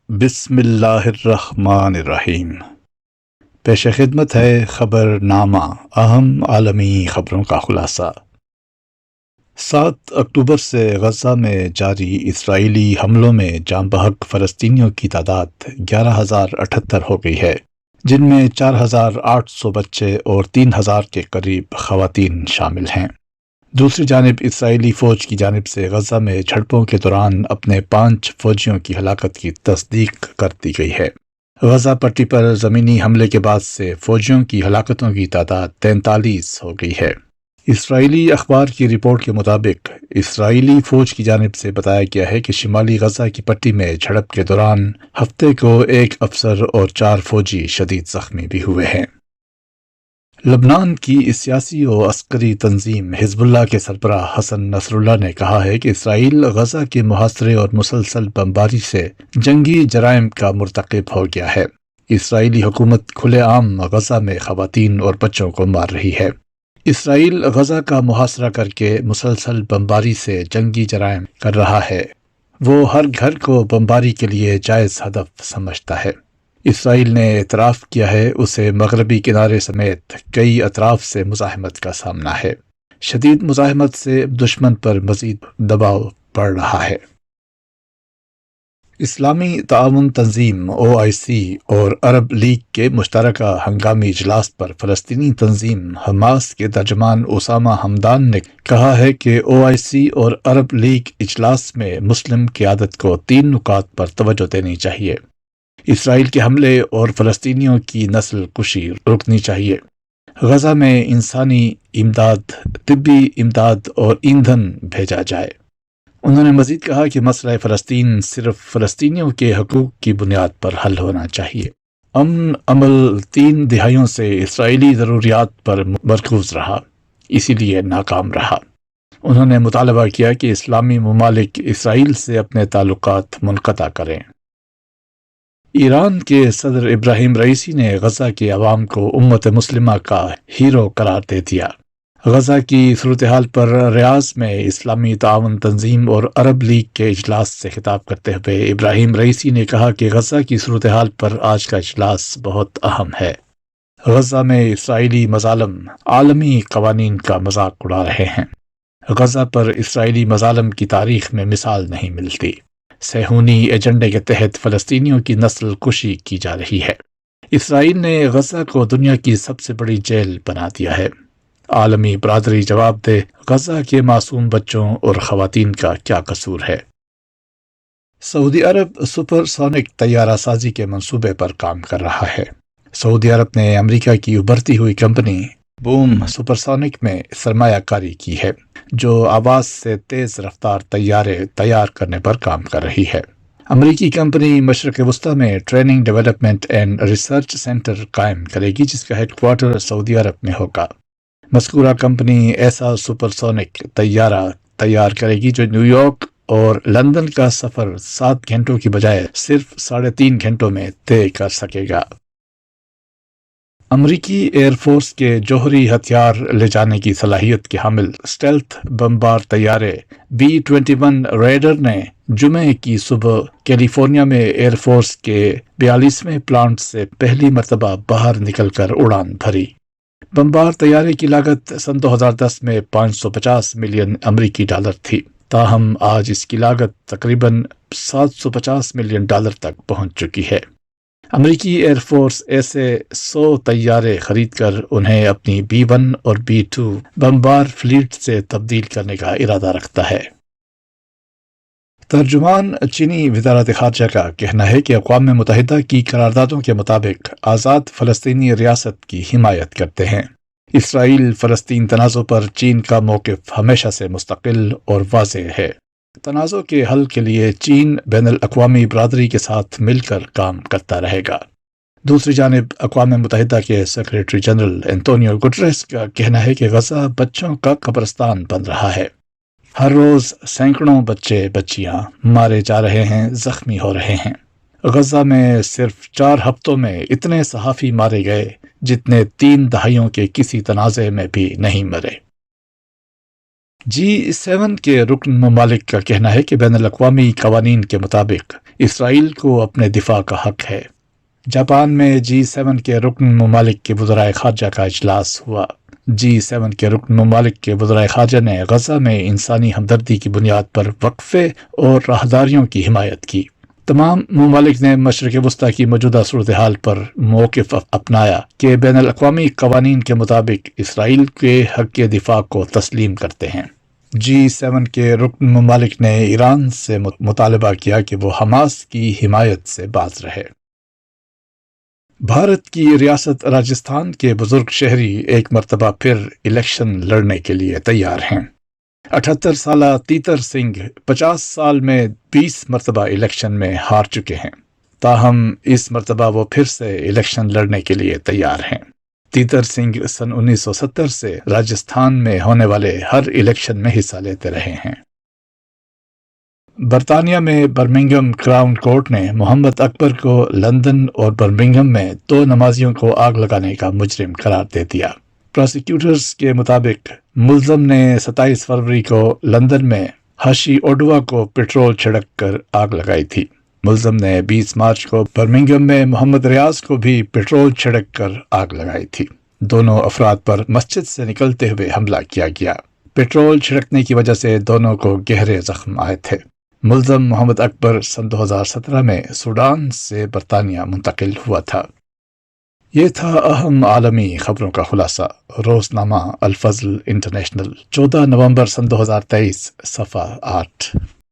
بسم اللہ الرحمن الرحیم۔ پیش خدمت ہے خبر نامہ، اہم عالمی خبروں کا خلاصہ۔ 7 اکتوبر سے غزہ میں جاری اسرائیلی حملوں میں جاں بحق فلسطینیوں کی تعداد 11,078 ہو گئی ہے، جن میں 4,800 بچے اور 3,000 کے قریب خواتین شامل ہیں۔ دوسری جانب اسرائیلی فوج کی جانب سے غزہ میں جھڑپوں کے دوران اپنے 5 فوجیوں کی ہلاکت کی تصدیق کر دی گئی ہے۔ غزہ پٹی پر زمینی حملے کے بعد سے فوجیوں کی ہلاکتوں کی تعداد 43 ہو گئی ہے۔ اسرائیلی اخبار کی رپورٹ کے مطابق اسرائیلی فوج کی جانب سے بتایا گیا ہے کہ شمالی غزہ کی پٹی میں جھڑپ کے دوران ہفتے کو 1 افسر اور 4 فوجی شدید زخمی بھی ہوئے ہیں۔ لبنان کی سیاسی و عسکری تنظیم حزب اللہ کے سربراہ حسن نصر اللہ نے کہا ہے کہ اسرائیل غزہ کے محاصرے اور مسلسل بمباری سے جنگی جرائم کا مرتکب ہو گیا ہے۔ اسرائیلی حکومت کھلے عام غزہ میں خواتین اور بچوں کو مار رہی ہے۔ اسرائیل غزہ کا محاصرہ کر کے مسلسل بمباری سے جنگی جرائم کر رہا ہے۔ وہ ہر گھر کو بمباری کے لیے جائز ہدف سمجھتا ہے۔ اسرائیل نے اعتراف کیا ہے اسے مغربی کنارے سمیت کئی اطراف سے مزاحمت کا سامنا ہے۔ شدید مزاحمت سے دشمن پر مزید دباؤ پڑ رہا ہے۔ اسلامی تعاون تنظیم OIC اور عرب لیگ کے مشترکہ ہنگامی اجلاس پر فلسطینی تنظیم حماس کے ترجمان اسامہ حمدان نے کہا ہے کہ OIC اور عرب لیگ اجلاس میں مسلم قیادت کو 3 نکات پر توجہ دینی چاہیے۔ اسرائیل کے حملے اور فلسطینیوں کی نسل کشی رکنی چاہیے۔ غزہ میں انسانی امداد، طبی امداد اور ایندھن بھیجا جائے۔ انہوں نے مزید کہا کہ مسئلہ فلسطین صرف فلسطینیوں کے حقوق کی بنیاد پر حل ہونا چاہیے۔ امن عمل 3 دہائیوں سے اسرائیلی ضروریات پر مرکوز رہا، اسی لیے ناکام رہا۔ انہوں نے مطالبہ کیا کہ اسلامی ممالک اسرائیل سے اپنے تعلقات منقطع کریں۔ ایران کے صدر ابراہیم رئیسی نے غزہ کے عوام کو امت مسلمہ کا ہیرو قرار دے دیا۔ غزہ کی صورتحال پر ریاض میں اسلامی تعاون تنظیم اور عرب لیگ کے اجلاس سے خطاب کرتے ہوئے ابراہیم رئیسی نے کہا کہ غزہ کی صورتحال پر آج کا اجلاس بہت اہم ہے۔ غزہ میں اسرائیلی مظالم عالمی قوانین کا مذاق اڑا رہے ہیں۔ غزہ پر اسرائیلی مظالم کی تاریخ میں مثال نہیں ملتی۔ صہیونی ایجنڈے کے تحت فلسطینیوں کی نسل کشی کی جا رہی ہے۔ اسرائیل نے غزہ کو دنیا کی سب سے بڑی جیل بنا دیا ہے۔ عالمی برادری جواب دے، غزہ کے معصوم بچوں اور خواتین کا کیا قصور ہے؟ سعودی عرب سپر سونک طیارہ سازی کے منصوبے پر کام کر رہا ہے۔ سعودی عرب نے امریکہ کی ابھرتی ہوئی کمپنی بوم سپر سونک میں سرمایہ کاری کی ہے، جو آواز سے تیز رفتار طیارے تیار کرنے پر کام کر رہی ہے۔ امریکی کمپنی مشرق وسطی میں training, development and research centre قائم کرے گی، جس کا ہیڈ کوارٹر سعودی عرب میں ہوگا۔ مذکورہ کمپنی ایسا سپر سونک طیارہ تیار کرے گی جو نیو یارک اور لندن کا سفر 7 گھنٹوں کی بجائے صرف 3.5 گھنٹوں میں طے کر سکے گا۔ امریکی ایئر فورس کے جوہری ہتھیار لے جانے کی صلاحیت کے حامل اسٹیلتھ بمبار طیارے B-21 ریڈر نے جمعے کی صبح کیلیفورنیا میں ایئر فورس کے 42ویں پلانٹ سے پہلی مرتبہ باہر نکل کر اڑان بھری۔ بمبار طیارے کی لاگت سن 2010 میں 550 ملین امریکی ڈالر تھی، تاہم آج اس کی لاگت تقریباً 750 ملین ڈالر تک پہنچ چکی ہے۔ امریکی ایئر فورس ایسے 100 طیارے خرید کر انہیں اپنی B-1 اور B-2 بمبار فلیٹ سے تبدیل کرنے کا ارادہ رکھتا ہے۔ ترجمان چینی وزارت خارجہ کا کہنا ہے کہ اقوام متحدہ کی قراردادوں کے مطابق آزاد فلسطینی ریاست کی حمایت کرتے ہیں۔ اسرائیل فلسطین تنازع پر چین کا موقف ہمیشہ سے مستقل اور واضح ہے۔ تنازع کے حل کے لیے چین بین الاقوامی برادری کے ساتھ مل کر کام کرتا رہے گا۔ دوسری جانب اقوام متحدہ کے سیکریٹری جنرل انتونیو گٹریس کا کہنا ہے کہ غزہ بچوں کا قبرستان بن رہا ہے۔ ہر روز سینکڑوں بچے بچیاں مارے جا رہے ہیں، زخمی ہو رہے ہیں۔ غزہ میں صرف 4 ہفتوں میں اتنے صحافی مارے گئے جتنے 3 دہائیوں کے کسی تنازع میں بھی نہیں مرے۔ G7 کے رکن ممالک کا کہنا ہے کہ بین الاقوامی قوانین کے مطابق اسرائیل کو اپنے دفاع کا حق ہے۔ جاپان میں G7 کے رکن ممالک کے وزرائے خارجہ کا اجلاس ہوا۔ G7 کے رکن ممالک کے وزرائے خارجہ نے غزہ میں انسانی ہمدردی کی بنیاد پر وقفے اور راہداریوں کی حمایت کی۔ تمام ممالک نے مشرق وسطیٰ کی موجودہ صورتحال پر موقف اپنایا کہ بین الاقوامی قوانین کے مطابق اسرائیل کے حق دفاع کو تسلیم کرتے ہیں۔ G7 کے رکن ممالک نے ایران سے مطالبہ کیا کہ وہ حماس کی حمایت سے باز رہے۔ بھارت کی ریاست راجستھان کے بزرگ شہری ایک مرتبہ پھر الیکشن لڑنے کے لیے تیار ہیں۔ 78 سالہ تیتر سنگھ 50 سال میں 20 مرتبہ الیکشن میں ہار چکے ہیں، تاہم اس مرتبہ وہ پھر سے الیکشن لڑنے کے لیے تیار ہیں۔ تیتر سنگھ سن 1970 سے راجستھان میں ہونے والے ہر الیکشن میں حصہ لیتے رہے ہیں۔ برطانیہ میں برمنگھم کراؤن کورٹ نے محمد اکبر کو لندن اور برمنگھم میں 2 نمازیوں کو آگ لگانے کا مجرم قرار دے دیا۔ پراسیکیوٹرز کے مطابق ملزم نے 27 فروری کو لندن میں ہاشی اوڈوا کو پٹرول چھڑک کر آگ لگائی تھی۔ ملزم نے 20 مارچ کو برمنگھم میں محمد ریاض کو بھی پٹرول چھڑک کر آگ لگائی تھی۔ دونوں افراد پر مسجد سے نکلتے ہوئے حملہ کیا گیا۔ پٹرول چھڑکنے کی وجہ سے دونوں کو گہرے زخم آئے تھے۔ ملزم محمد اکبر سن 2017 میں سوڈان سے برطانیہ منتقل ہوا تھا۔ یہ تھا اہم عالمی خبروں کا خلاصہ۔ روزنامہ الفضل انٹرنیشنل 14 نومبر سن 2023 صفحہ 8۔